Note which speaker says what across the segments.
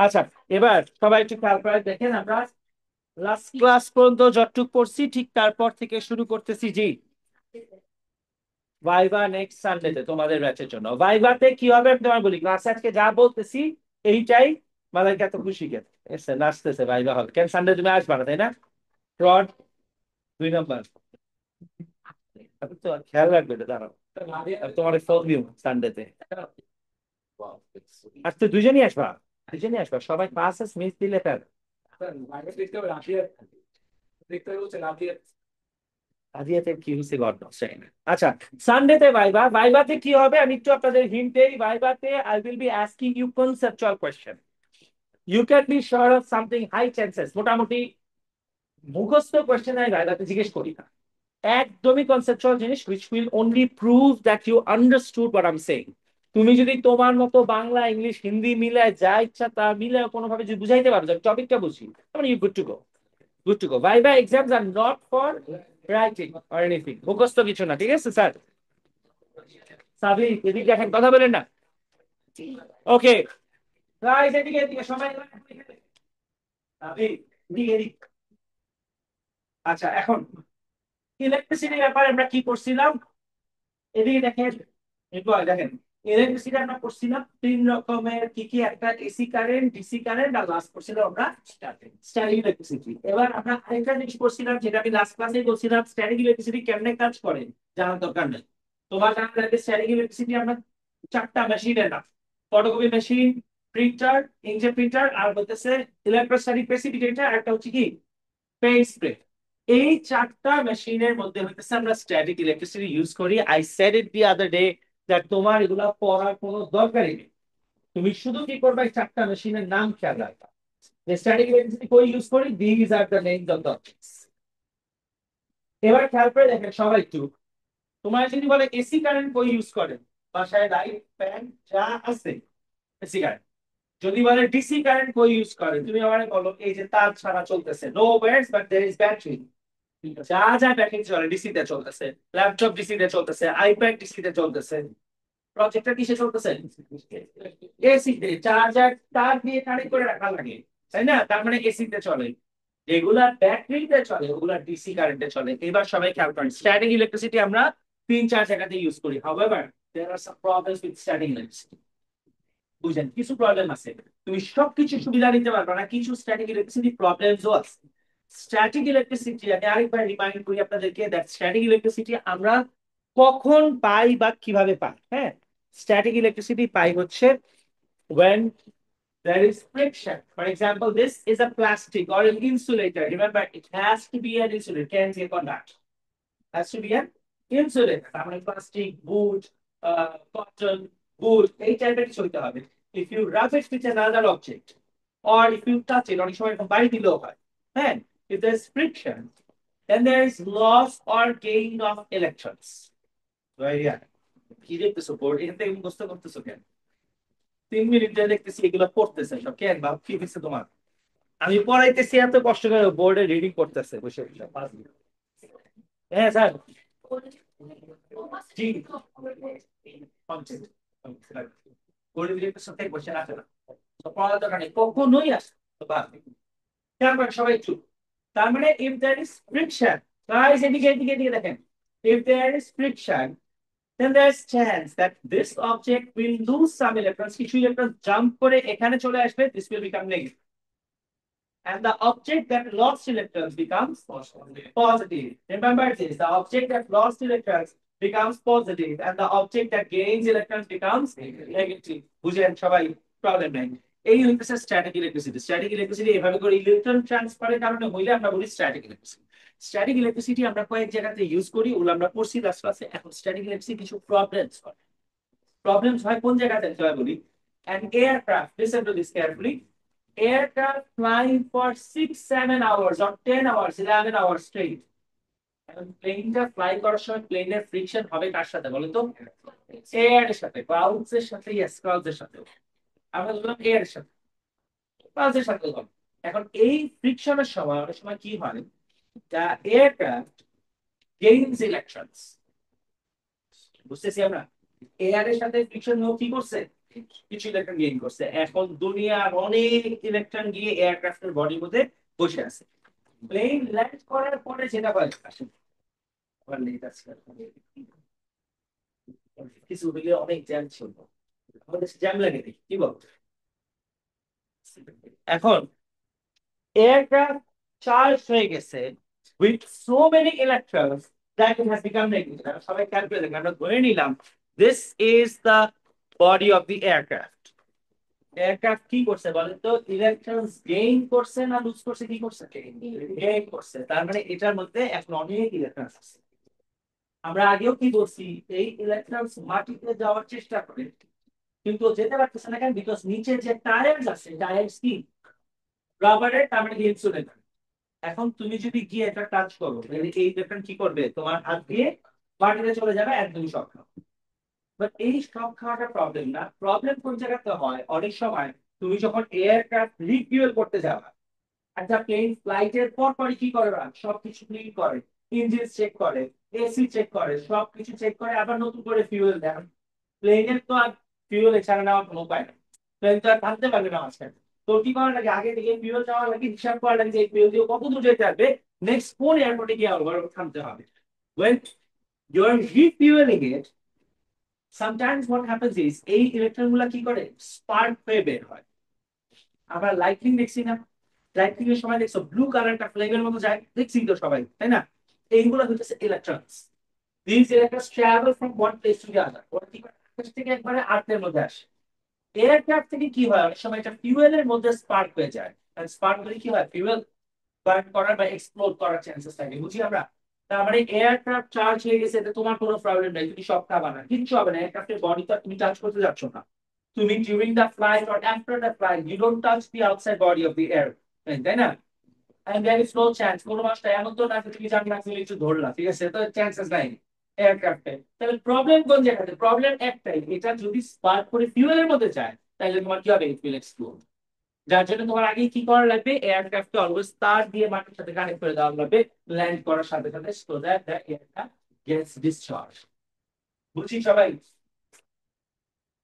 Speaker 1: আচ্ছা, এবার সবাই একটু খেয়াল করে দেখেন, আমরা লাস্ট ক্লাস পর্যন্ত যতটুকু পড়ছি ঠিক তারপর থেকে শুরু করতেছি জি ভাইবা নেক্সট সানডেতে তোমাদের ব্যাচের জন্য। ভাইভাতে কি হবে আমি তোমার বলি, ক্লাস আজকে যা বলতেছি এইটাই। মালাইকা এত খুশি কেন? এসে নাচতেছে, ভাইবা হবে কেন? সানডে তুমি আসবা না তাই না? রড 2 নম্বর। তো খেয়াল রাখবে এটা, দাঁড়াও। আমি তোমার ফোন দিব সানডেতে। আর তুই দুজনই আসবা, দুজনই আসবা, সবাই ক্লাসেস মিস দিলে ফেল। আদিয়াতে কি হচ্ছে গড নোস, জানি না। আচ্ছা, সানডেতে ভাইবা। ভাইভাতে কি হবে আমি একটু আপনাদের হিন্ট দেই। ভাইভাতে I will be asking you conceptual question. You can be sure of something high chances, মোটামুটি মুখস্থ কোয়েশ্চেন আমি ভাইভাতে জিজ্ঞেস করি না। একদমই কনসেপচুয়াল জিনিস which will only prove that you understood what I'm saying। তুমি যদি তোমার মতো বাংলা ইংলিশ হিন্দি মিলায় যা ইচ্ছা তা মিলায় কোনোভাবে যদি বুঝাইতে পারো যে টপিকটা বুঝি, তাহলে you good to go. Good to go. Viva exams are not for writing or anything, মুখস্থ কিছু না, ঠিক আছে স্যার? সাবি এদিকে দেখেন, কথা বলেন না। ওকে, গাইস এদিকে এদিকে সবাই। সাবি এদিকে এদিকে। আচ্ছা, এখন ইলেকট্রিসিটির ব্যাপারে আমরা কি করছিলাম? এদিকে দেখেন, এরপর দেখেন, ইলেকট্রিসিটি আমরা করছিলাম 3 রকমের, কি কি? একটা এসি কারেন্ট, ডিসি কারেন্ট, আর লাস্ট করছিলাম আমরা স্ট্যাটিক ইলেকট্রিসিটি। এবার আমরা আরেকটা জিনিস করছিলাম যেটা আমি লাস্ট ক্লাসে বলছিলাম, স্ট্যাটিক ইলেকট্রিসিটি কেমনে কাজ করে জানার দরকার নেই। তোমার জানা লাগবে স্ট্যাটিক ইলেকট্রিসিটি আমরা 4টা মেশিনের নাম: ফটোকপি মেশিন, প্রিন্টার, ইনজেট প্রিন্টার, আর বলতেছে ইলেকট্রোস্ট্যাটিক প্রেসিপিটেটর, আর একটা হচ্ছে কি পেইন্ট স্প্রে। এই 4টা মেশিনের মধ্যে হইতেছে আমরা স্ট্যাটিক ইলেকট্রিসিটি ইউজ করি। I said it the other day that তোমার এগুলা পড়ার কোনো দরকারই নেই। তুমি শুধু কি করবে, 4টা মেশিনের নাম খেয়াল রাখবা। যে স্ট্যাটিক ইলেকট্রিসিটি কই ইউজ করি, this are the names of the objects. এবার খেয়াল করে দেখেন সবাই একটু, তোমার যদি বলে এসি কারেন্ট কই ইউজ করেন, বাসায় লাইট ফ্যান যা আছে এসি কারেন্ট। যদি বলে ডিসি কারেন্ট কই ইউজ করেন, তুমি আমাকে বলো এই যে তার ছাড়া চলতেছে, no wires but there is battery. যা যা ব্যাটারি চলে ডিসি তে চলতেছে, ল্যাপটপ ডিসি তে চলতেছে, আইপ্যাড ডিসি তে চলতেছে, প্রজেক্টর কিসে চলতেছে? এসি তে। চার্জার তার দিয়ে কানেক্ট করে রাখা লাগে, তাই না? তার মানে এসি তে চলে। যেগুলা ব্যাটারিতে চলে ওগুলা ডিসি কারেন্টে চলে। এবার সবাই খেয়াল করেন, স্ট্যাটিক ইলেকট্রিসিটি আমরা 3-4 জায়গাতে ইউজ করি। However there are some problems with static electricity. বুঝেন, কিছু প্রবলেম আছে। তুমি সবকিছু সুবিধা নিতে পারবে না, কিছু স্ট্যাটিক ইলেকট্রিসিটি প্রবলেমসও আছে। স্ট্যাটিক ইলেকট্রিসিটি আমি আরেকবার রিমাইন্ড করি আপনাদেরকে, দ্যাট স্ট্যাটিক ইলেকট্রিসিটি আমরা কখন পাই বা কিভাবে পাই। হ্যাঁ, স্ট্যাটিক ইলেকট্রিসিটি পাই হচ্ছে when there is friction. For example, this is a plastic or an insulator. Remember, it has to be an insulator. Can say conduct. Has to be an insulator. তার মানে plastic, বুট, cotton, বুট এই টাইপের কিছু হইতে হবে। If you rub it with another object or if you touch it, অনেক সময় এরকম বাড়ি দিলেও হয়। হ্যাঁ, if there is friction, then there is loss or gain of electrons. Right, yeah. কি দেখতেছো বোর্ড, এখান থেকে মুখস্থ করতেছো কেন? 3 মিনিট ধরে দেখতেছি এগুলো পড়তেছে সব, কেন বাপ কি হয়েছে তোমার? আমি পড়াইতেছি এত কষ্ট করে, বোর্ডে রিডিং করতেছে বসে বসে। হ্যাঁ স্যার। জি, সাথে বসে আছে না, তো পড়ার দরকার নেই, কখনোই আসে তো বাদ। খেয়াল করেন সবাই একটু। তার মানে if there is friction, guys এদিকে এদিকে এদিকে দেখেন, if there is friction, then there's chance that this object will lose some electrons, কিছু ইলেকট্রন জাম্প করে এখানে চলে আসবে, this will become negative, and the object that lost electrons becomes positive. Remember this, the object that lost electrons becomes positive and the object that gains electrons becomes negative. বুঝেন সবাই? Problem নাই। এই হচ্ছে static electricity. Static electricity এভাবে করে electron ট্রান্সফারের কারণে হইলে আমরা বলি স্ট্যাটিক ইলেকট্রিসিটি। স্ট্যাটিক ইলেকট্রিসিটি আমরা কয়েক জায়গাতে ইউজ করি, ওগুলো আমরা পড়ছি লাস্ট ক্লাসে। এখন স্ট্যাটিক ইলেকট্রিসিটি কিছু প্রবলেমস হয়। প্রবলেমস হয় কোন জায়গাতে হয় বলি, an aircraft, listen to this carefully, aircraft flying for 6-7 hours or 10 hours 11 hours straight, এখন প্লেনটা ফ্লাই করার সময় প্লেনের ফ্রিকশন হবে কার সাথে বলো তো? এয়ার এর সাথে, ক্লাউডস এর সাথে। ইয়েস, ক্লাউডস এর সাথে। আমরা বললাম এয়ার এর সাথে। পালসের সাথে কম। এখন এই ফ্রিকশনের সময় অনেক সময় কি হয়, দ্য এয়ারক্রাফট গেইনস ইলেকট্রনস। বুঝতেছি আমরা, এয়ার এর সাথে ফ্রিকশন কি করছে, কিছু ইলেকট্রন গেইন করছে। এখন দুনিয়ার অনেক ইলেকট্রন গিয়ে এয়ারক্রাফটের বডির মধ্যে বসে আছে। প্লেন ল্যান্ড করার পরে যেটা হয়, আসলে আবার লেট আছে, কিছু হইলে অনেক জ্যাম ছিল, আমাদের জ্যাম লাগে দেখি কি বল। এখন এয়ারক্রাফট চার্জ হয়ে গেছে with so many electrons that it has become negative। সবাই খেয়াল করে দেখেন, আমরা ধরে নিলাম this is the body of the aircraft। Aircraft কি করছে বলেন তো, ইলেকট্রনস গেইন করছে না লুজ করছে, কি করছে, গেইন করছে। তার মানে এটার মধ্যে এখন অনেক ইলেকট্রনস আছে। আমরা আগেও কি বলছি, এই ইলেকট্রনস মাটিতে যাওয়ার চেষ্টা করে কিন্তু যেতে পারতেছে না কেন, বিকজ নিচে যে টায়ার্স আছে, টায়ার্স কি রাবারের, তার মানে ইনসুলেট। এখন তুমি যদি গিয়ে এটা টাচ করো, তাহলে এই ইলেকট্রন কি করবে, তোমার হাত দিয়ে মাটিতে চলে যাবে, একদমই শক খাও। বাট এই শক খাওয়াটা প্রবলেম না, প্রবলেম কোন জায়গাতে হয়, অনেক সময় তুমি যখন এয়ারক্রাফট রিফিউয়েল করতে যাবা, একটা প্লেন ফ্লাইটের পর পরই কি করে, সবকিছু ক্লিন করে, ইঞ্জিন চেক করে, এসি চেক করে, সবকিছু চেক করে, আবার নতুন করে ফিউয়েল দেন। প্লেনের তো আর ফিউয়েল এছাড়া নেওয়ার কোনো উপায় নেই, প্লেন তো আর থাকতে পারবে না মাঝখানে। তো কি করা লাগে, আগে থেকে ফিউয়েল দেওয়া লাগে, হিসাব করা লাগে যে এই ফিউয়েল দিয়ে কত দূর যেতে হবে, নেক্সট কোন এয়ারপোর্টে গিয়ে আবার থামতে হবে। when you're refueling it, sometimes what happens is এই ইলেকট্রন গুলা কি করে, স্পার্ক হয়ে বের হয়। আমরা লাইটনিং দেখছি না, লাইটনিং এর সময় দেখছো ব্লু কালারটা ফ্লেমের মতো যায়, দেখছি তো সবাই, তাই না? এইগুলো হচ্ছে electrons. This electrons travel from one place to the other. ওরা কি করে, আকাশ থেকে একবারে আর্থের মধ্যে আসে। এয়ারক্রাফট থেকে কি হয়, অনেক সময় এটা ফিউয়েলের মধ্যে স্পার্ক হয়ে যায়, আর স্পার্ক হলে কি হয়, ফিউয়েল বার্ন করার বা এক্সপ্লোড করার চান্সেস থাকে, বুঝি আমরা। তার মানে এয়ারক্রাফট চার্জ হয়ে গেছে, এটা তোমার কোনো প্রবলেম নাই, তুমি সব খাবা না, কিচ্ছু হবে না, এয়ারক্রাফটের বডি তো তুমি টাচ করতে যাচ্ছ না। তুমি during the flight or after the flight you don't touch the outside body of the airplane, তাই না? and there is no chance, কোনো মাসটা এমন তো না যে তুমি জানি না তুমি একটু ধরলা, ঠিক আছে, তো চান্সেস নাই এয়ারক্রাফটে। তাহলে প্রবলেম কোন জায়গাতে, প্রবলেম একটাই, এটা যদি স্পার্ক করে ফিউয়েলের মধ্যে যায়, তাহলে তোমার কি হবে, ইট উইল এক্সপ্লোড। যার জন্য তোমার আগে কি করা লাগবে, এয়ারক্রাফটকে অলওয়েজ তার দিয়ে মাটির সাথে কানেক্ট করে দেওয়া লাগবে ল্যান্ড করার সাথে সাথে, so that the aircraft gets discharge. বুঝছি সবাই?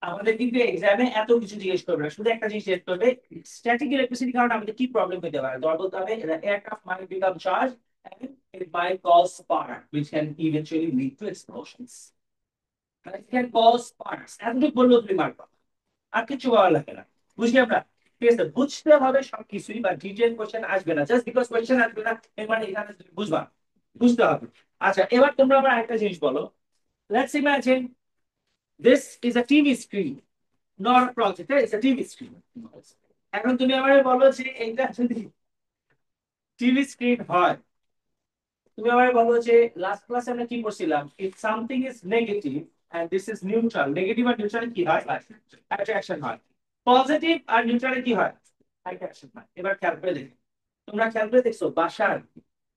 Speaker 1: আমাদের কিন্তু এক্সামে এত কিছু জিজ্ঞেস করবে না, শুধু একটা জিনিস জিজ্ঞেস করবে, স্ট্যাটিক ইলেকট্রিসিটি কারণে আমাদের কি প্রবলেম হতে পারে, ধর বলতে হবে aircraft might become charge and it might cause spark which can eventually lead to explosions. It can cause sparks, এতটুকু বললো তুমি মারবা, আর কিছু বলা লাগে না। বুঝলি আমরা? ঠিক আছে, বুঝতে হবে সবকিছুই, বা ডিটেইল কোশ্চেন আসবে না, জাস্ট বিকজ কোশ্চেন আসবে না এর মানে এখানে তুমি বুঝবা, বুঝতে হবে। আচ্ছা, এবার তোমরা আমার একটা জিনিস বলো, let's imagine this is a TV screen, not a projector, it's a TV screen. এখন তুমি আমাকে বলো যে এটা যদি টিভি স্ক্রিন হয়, তুমি আমাকে বলো যে লাস্ট ক্লাসে আমরা কি করছিলাম, if something is negative and this is neutral, negative আর নিউট্রাল কি হয়, অ্যাট্রাকশন হয়। পজিটিভ আর নিউট্রালে কি হয়, অ্যাট্রাকশন হয়। এবার খেয়াল করে দেখো, তোমরা খেয়াল করে দেখছো বাসার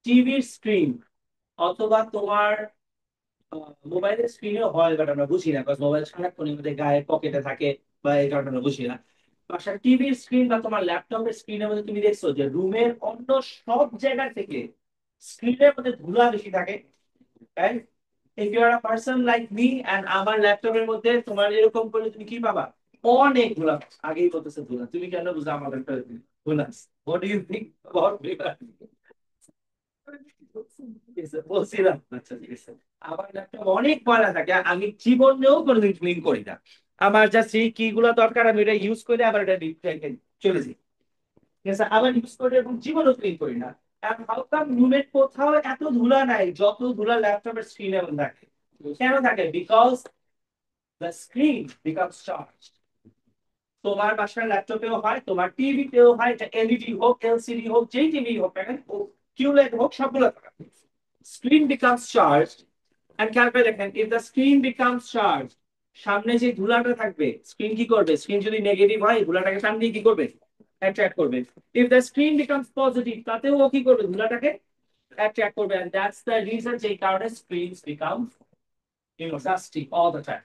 Speaker 1: টিভির স্ক্রিন অথবা তোমার মোবাইলের স্ক্রিনেও হয়, বাট আমরা বুঝি না, বিকজ মোবাইল সারাক্ষণ আমাদের গায়ের পকেটে থাকে, বা এই কারণে আমরা বুঝি না। বাসার টিভির স্ক্রিন বা তোমার ল্যাপটপের স্ক্রিনের মধ্যে তুমি দেখছো যে রুমের অন্য সব জায়গা থেকে স্ক্রিনের মধ্যে ধুলা বেশি থাকে, right? If you are a person like me and আমার ল্যাপটপের মধ্যে তোমার এরকম করে তুমি কি পাবা, অনেক ধুলা। আগেই বলতেছে ধুলা, তুমি কেন বুঝো আমার একটা ধুলা? What do you think about me? বলছিলাম, আচ্ছা ঠিক আছে। আমার ল্যাপটপ অনেক ময়লা থাকে, আমি জীবনেও কোনোদিন ক্লিন করি না। আমার জাস্ট এই কি গুলো দরকার আমি এটা ইউজ করে আবার এটা রেখে চলে যাই, ঠিক আছে, আবার ইউজ করে এবং জীবনও ক্লিন করি না। আর হালকা রুমের কোথাও এত ধুলা নাই যত ধুলা ল্যাপটপের স্ক্রিনে থাকে। কেন থাকে? Because the screen becomes charge. তোমার বাসার ল্যাপটপেও হয়, তোমার টিভিতেও হয়, এটা এলইডি হোক, এলসিডি হোক, যেই টিভি হোক না কেন, কিউলেট হোক, সবগুলো স্ক্রিন বিকামস চার্জ। এন্ড খেয়াল করে দেখেন, if the screen becomes charge, সামনে যে ধুলাটা থাকবে স্ক্রিন কি করবে, স্ক্রিন যদি নেগেটিভ হয় ধুলাটাকে সামনে কি করবে, অ্যাট্রাক্ট করবে। If the screen becomes positive, তাতেও ও কি করবে, ধুলাটাকে অ্যাট্রাক্ট করবে। এন্ড দ্যাটস দ্য রিজন যে কারণে screens become dusty all the time.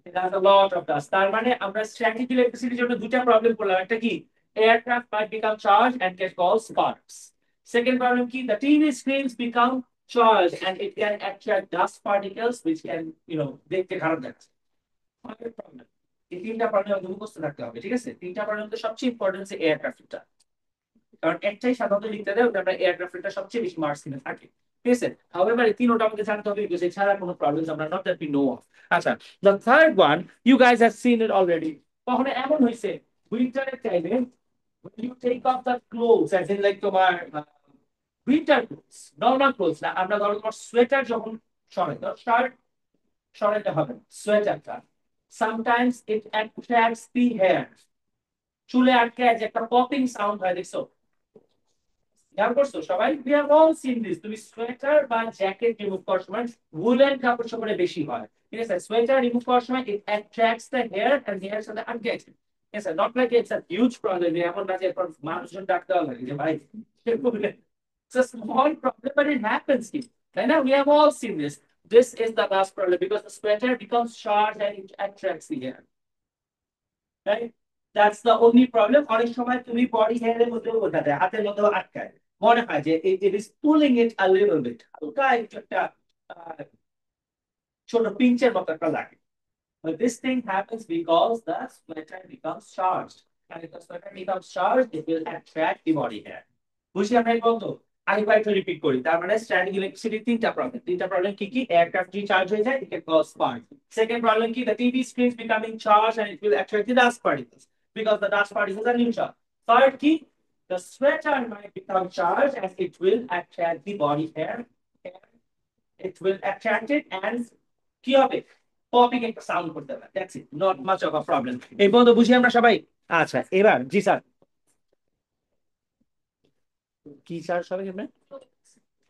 Speaker 1: It has a lot of dust. তার মানে আমরা স্ট্যাটিক ইলেকট্রিসিটির জন্য দুটা প্রবলেম করলাম, একটা কি, যে স্ক্রিন বিকামস পজিটিভ, তাতে ও কি করবে, ধুলাটাকে অ্যাট্রাক্ট করবে। আর হাউ কাম রুমের কোথাও এত ধুলা নাই যত ধুলা ল্যাপটপের স্ক্রিনে থাকে? কেন থাকে? Because the Aircraft might become charged and get called sparks. Second problem key, the TV screens become charged and it can attract dust particles which can, দেখতে খারাপ দেখাচ্ছে। Third problem, এই তিনটা প্রবলেম আমাদের মুখস্থ রাখতে হবে, ঠিক আছে? তিনটা প্রবলেম তো সবচেয়ে ইম্পর্টেন্ট এয়ারক্রাফটটা, কারণ একটাই সাধারণত লিখতে দেয়, ওটা আমরা এয়ারক্রাফটটা সবচেয়ে বেশি মার্কস কিনে থাকে, ঠিক আছে? হাউএভার এই তিনটা আমাদের জানতে হবে, বিকজ এছাড়া কোনো প্রবলেমস আমরা not that we know of. আচ্ছা, the third one, you guys have seen it already. কখনো এমন হয়েছে উইন্টারের টাইমে when you take off the clothes, as in like তোমার উইন্টার ক্লোথস, নর্মাল ক্লোথস না, আমরা ধরো তোমার সোয়েটার যখন সরাই, ধর শার্ট সরাইতে হবে, সোয়েটারটা sometimes it attracts the hair, চুলে আটকে যে একটা পপিং সাউন্ড হয়, দেখছো? খেয়াল করছো সবাই? we have all seen this, তুমি সোয়েটার বা জ্যাকেট রিমুভ করার সময় woolen কাপড় চোপড়ে বেশি হয়, ঠিক আছে? সোয়েটার রিমুভ করার সময় it attracts the hair and hair সাথে আটকে যায়, ঠিক আছে? not like it's a huge problem, এমন না যে এরপর মানুষজন ডাকতে হবে যে ভাই it's a small problem but it happens, কি তাই না? we have all seen this. This is the last problem because the sweater becomes charged and it attracts the hair, right? That's the only problem. অনেক সময় তুমি body হেয়ারের মধ্যেও বোঝা যায়, হাতের মধ্যেও আটকায়, মনে হয় যে it is pulling it a little bit, হালকা একটু একটা আহ, ছোট পিঞ্চের মতো একটা লাগে। But this thing happens because the sweater becomes charged, and if the sweater becomes charged it will attract the body hair. বুঝি আমরা এই বলতো আরেকবার একটু রিপিট করি, তার মানে স্ট্যাটিক ইলেকট্রিসিটি তিনটা প্রবলেম কি কি? এয়ারক্রাফট চার্জ হয়ে যায়, it can cause spark. Second problem কি? The TV screens becoming charged and it will attract the dust particles because the dust particles are neutral. Third key, the sweater might become charged and it will attract the body hair. It will attract it and কি হবে? Popping একটা sound করতে হবে, that's it, not much of a problem. এই পর্যন্ত বুঝি আমরা সবাই? আচ্ছা, এবার জি স্যার, কি চার্জ হবে এখানে?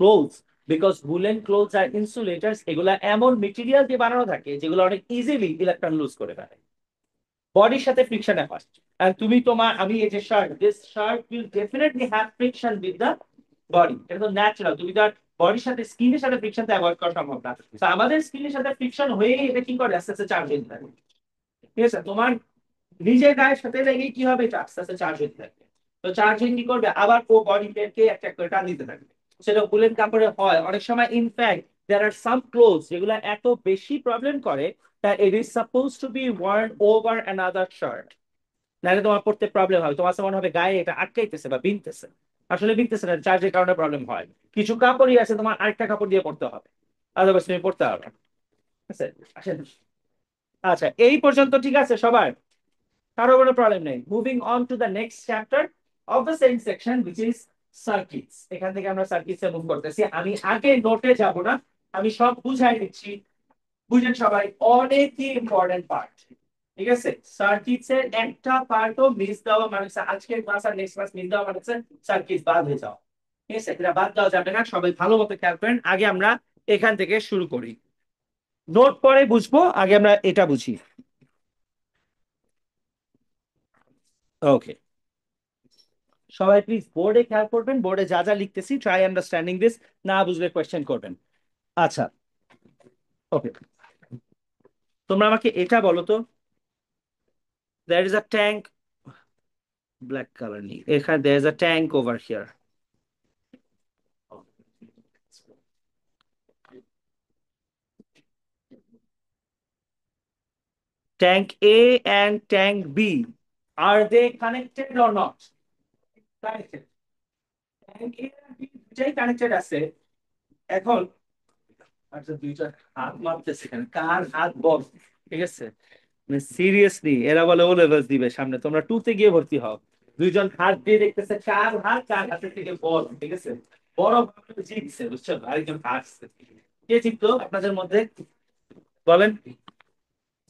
Speaker 1: ক্লোথস, বিকজ woolen clothes আর ইনসুলেটরস, এগুলা এমন মেটেরিয়াল দিয়ে বানানো থাকে যেগুলো অনেক ইজিলি ইলেকট্রন লুজ করে ফেলে, বডির সাথে ফ্রিকশনে হয়। আর তুমি তোমার, আমি এই যে shirt, this shirt will definitely have friction with the body, এটা তো ন্যাচারাল। তুমি তার বডির সাথে, স্কিনের সাথে ফ্রিকশনটা অ্যাভয়েড করা সম্ভব না। তো আমাদের স্কিনের সাথে ফ্রিকশন হয়ে এটা কি করে? আস্তে আস্তে চার্জ হয়ে থাকে, ঠিক আছে? তোমার নিজের গায়ের সাথে লেগে কি হবে? এটা আস্তে আস্তে চার্জ হতে থাকবে। তো চার্জিং কি করবে? আবার ও বডিকে একটা করে টান দিতে থাকবে। সেটা উলেন কাপড়ে হয় অনেক সময়। In fact there are some clothes যেগুলো এত বেশি প্রবলেম করে that it is supposed to be worn over another shirt, নাহলে তোমার পড়তে প্রবলেম হবে, তোমার মনে হবে গায়ে এটা আটকাইতেছে বা বিনতেছে, আসলে বিনতেছে না, চার্জের কারণে প্রবলেম হয়। কিছু কাপড়ই আছে তোমার আরেকটা কাপড় দিয়ে পড়তে হবে, আদারওয়াইজ তুমি পড়তে পারবে না, ঠিক আছে? আসেন। আচ্ছা, এই পর্যন্ত ঠিক আছে সবার? কারো কোনো প্রবলেম নেই? Moving on to the next chapter of the same section which is circuits. এখান থেকে আমরা সার্কিটসে মুভ করতেছি। আমি আগে নোটে যাব না, আমি সব বুঝাই দিচ্ছি, বুঝেন সবাই? অনেকই ইম্পর্টেন্ট পার্ট, ঠিক আছে? সার্কিটস এর একটা পার্টও মিস দেওয়া মানে আজকের ক্লাস আর নেক্সট ক্লাস মিস দেওয়া মানে সার্কিট বাদ হয়ে যাওয়া, ঠিক আছে? এটা বাদ দেওয়া যাবে না, সবাই ভালো মতো খেয়াল করেন। আগে আমরা এখান থেকে শুরু করি, নোট পরে বুঝবো, আগে আমরা এটা বুঝি। ওকে, সবাই প্লিজ বোর্ডে খেয়াল করবেন, বোর্ডে যা যা লিখতেছি ট্রাই আন্ডারস্ট্যান্ডিং দিস, না বুঝলে কোয়েশ্চেন করবেন। আচ্ছা, ওকে, তোমরা আমাকে এটা বলো তো, there is a tank, black colour নেই এখানে, there is a tank over here. Tank A and tank B, are they connected or not? Connected. Tank A and B দুটাই কানেক্টেড আছে। এখন আচ্ছা, দুইটা হাত মারতেছে এখানে, কার হাত বল, ঠিক আছে? মানে সিরিয়াসলি এরা বলে ও লেভেলস দিবে সামনে, তোমরা টু তে গিয়ে ভর্তি হও। দুইজন হাত দিয়ে দেখতেছে কার হাত কার হাতের থেকে বল, ঠিক আছে? বড় ভাবে জিতছে, বুঝছো? আরেকজন হারছে। কে জিতলো আপনাদের মধ্যে বলেন?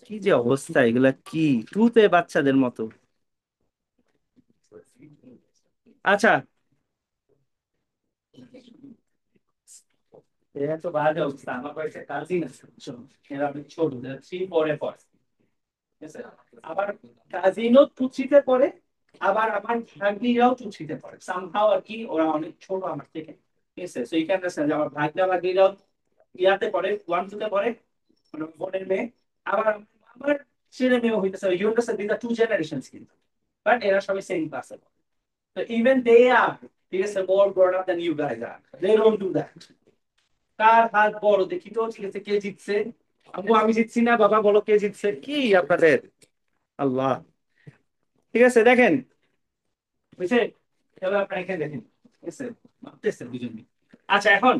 Speaker 1: কি যে অবস্থা, এগুলা কি টু তে বাচ্চাদের মতো। আচ্ছা, এরা তো বাজে অবস্থা। আমার কয়েকটা কাজিন আছে, বুঝছো? এরা অনেক ছোট, থ্রি ফোরে পড়ে, ঠিক আছে? আবার কাজিনও টুচিতে পড়ে, আবার আমার ভাগ্নিরাও টুচিতে পড়ে সামহাও আর কি, ওরা অনেক ছোট আমার থেকে, ঠিক আছে? সো এইখানে যে আমার ভাগ্না ভাগ্নিরাও ইয়াতে পড়ে, ওয়ান টু তে পড়ে, মানে বোনের মেয়ে। আবার আমার ছেলে মেয়েও হইতেছে, you understand, this are two generations কিন্তু, বাট এরা সবাই সেম ক্লাসে। তো ইভেন দে আর, ঠিক আছে, more broad up than you guys are, they don't do that. কার হাত বড় দেখি তো, ঠিক আছে, কে জিতছে? আম্মু আমি জিতছি না, বাবা বলো কে জিতছে, কি আপনাদের? আল্লাহ। ঠিক আছে দেখেন, বুঝছে? এবার আপনারা এখানে দেখেন, ঠিক আছে, ভাবতেছেন দুজন মিলে। আচ্ছা এখন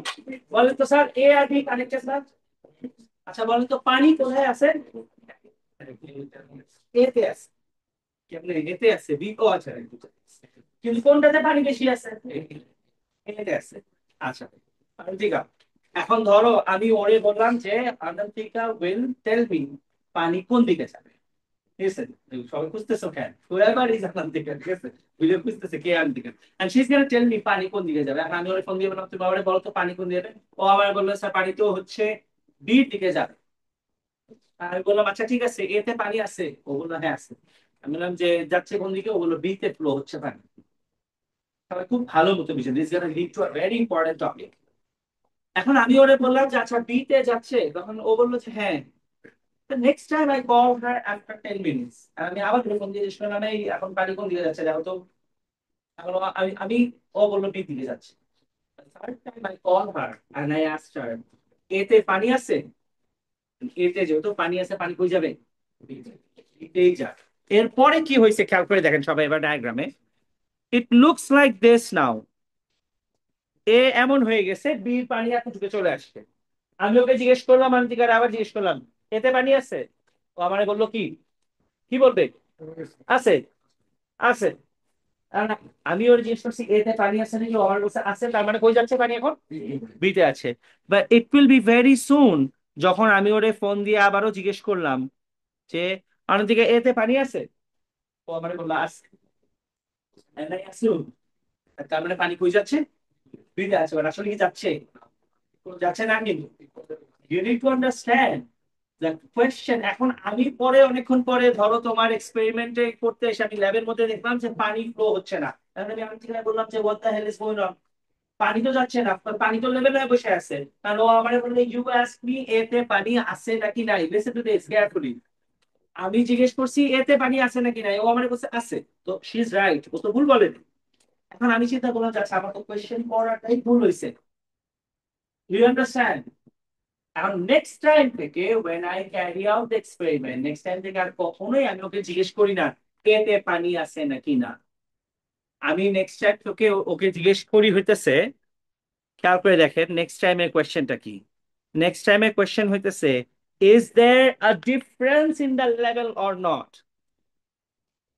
Speaker 1: বলেন তো স্যার, এ আর বি কানেক্টেড স্যার। আচ্ছা বলেন তো পানি কোথায় আছে? এতে আছে। কেমনে এতে আছে? বি ও আচ্ছা right, বুঝতে পেরেছি। কিন্তু কোনটাতে পানি বেশি আছে? এতে আছে। আচ্ছা আন্তিকা, এখন ধরো আমি ওরে বললাম যে আন্তিকা উইল টেল মি পানি কোন দিকে যাবে। ঠিক আছে, সবাই খুঁজতেছো কেন? whoever is আন্তিকা, ঠিক আছে, বুঝে খুঁজতেছে কে Antika, and she's gonna tell me পানি কোন দিকে যাবে। এখন আমি ওরে ফোন দিয়ে বললাম তুমি বাবারে বলো তো পানি কোন দিকে যাবে। ও আমার বললো স্যার পানি তো হচ্ছে বির দিকে যাবে। আমি বললাম আচ্ছা ঠিক আছে, এতে পানি আছে? ও বললো হ্যাঁ আছে। আমি বললাম যে যাচ্ছে কোন দিকে? ও বললো বি তে ফ্লো হচ্ছে পানি। সবাই খুব ভালো মতো বুঝে, this gonna lead to a very important topic. এখন আমি ওরে বললাম যে আচ্ছা বি তে যাচ্ছে, তখন ও বললো যে হ্যাঁ। Next time I call her after 10 minutes, আমি আবার ফোন দিয়ে জিজ্ঞেস করলাম এই এখন পানি কোন দিকে যাচ্ছে দেখো তো। এখন আমি ও বললো বি দিকে যাচ্ছে। Third time I call her and I asked her এতে পানি আছে? এতে যেহেতু পানি আছে, পানি কই যাবে? বিতেই যাবে। এরপরে কি হয়েছে খেয়াল করে দেখেন সবাই এবার ডায়াগ্রামে। It looks like this now. এ এমন হয়ে গেছে, বির পানি এতটুকু চলে আসছে। আমি ওকে জিজ্ঞেস করলাম, আমি দিকে আবার জিজ্ঞেস করলাম এতে পানি আছে? ও আমারে বললো কি? কি বলবে? আছে। আছে। আর না, আমি ওর জিজ্ঞেস করছি এতে পানি আছে নাকি, ও আমার বলছে আছে, তার মানে কই যাচ্ছে পানি এখন? বিতে আছে। But it will be very soon, যখন আমি ওরে ফোন দিয়ে আবারও জিজ্ঞেস করলাম যে অন্যদিকে এতে পানি আছে, ও আমার বললো আছে। And I assume, তার মানে পানি কই যাচ্ছে? বিতে আছে। But আসলে কি যাচ্ছে? যাচ্ছে না কিন্তু। You need to understand the question. এখন আমি পরে অনেকক্ষণ পরে ধরো তোমার এক্সপেরিমেন্টে করতে এসে আমি ল্যাবের মধ্যে দেখলাম যে পানি ফ্লো হচ্ছে না। তাহলে আমি ঠিক বললাম যে what the hell is going on, পানি তো যাচ্ছে না, পানি তো লেভেল হয়ে বসে আছে। কারণ ও আমার বললো ইউ আস্ক মি এতে পানি আছে নাকি নাই, লিসেন টু দিস কেয়ারফুলি। আমি জিজ্ঞেস করছি এতে পানি আছে নাকি নাই, ও আমার বলছে আছে। তো শি ইজ রাইট, ও তো ভুল বলেনি। এখন আমি চিন্তা করলাম যে আচ্ছা আমার তো কোয়েশ্চেন করাটাই ভুল হয়েছে। You understand? এখন নেক্সট টাইম থেকে when I carry out the experiment, next time থেকে আর কখনোই আমি ওকে জিজ্ঞেস করি না এতে পানি আছে নাকি না। আমি নেক্সট টাইম তোকে ওকে জিজ্ঞেস করি হইতেছে, খেয়াল করে দেখেন নেক্সট টাইমের কোয়েশ্চেনটা কি। নেক্সট টাইমের কোয়েশ্চেন হইতেছে is there a difference in the level or not.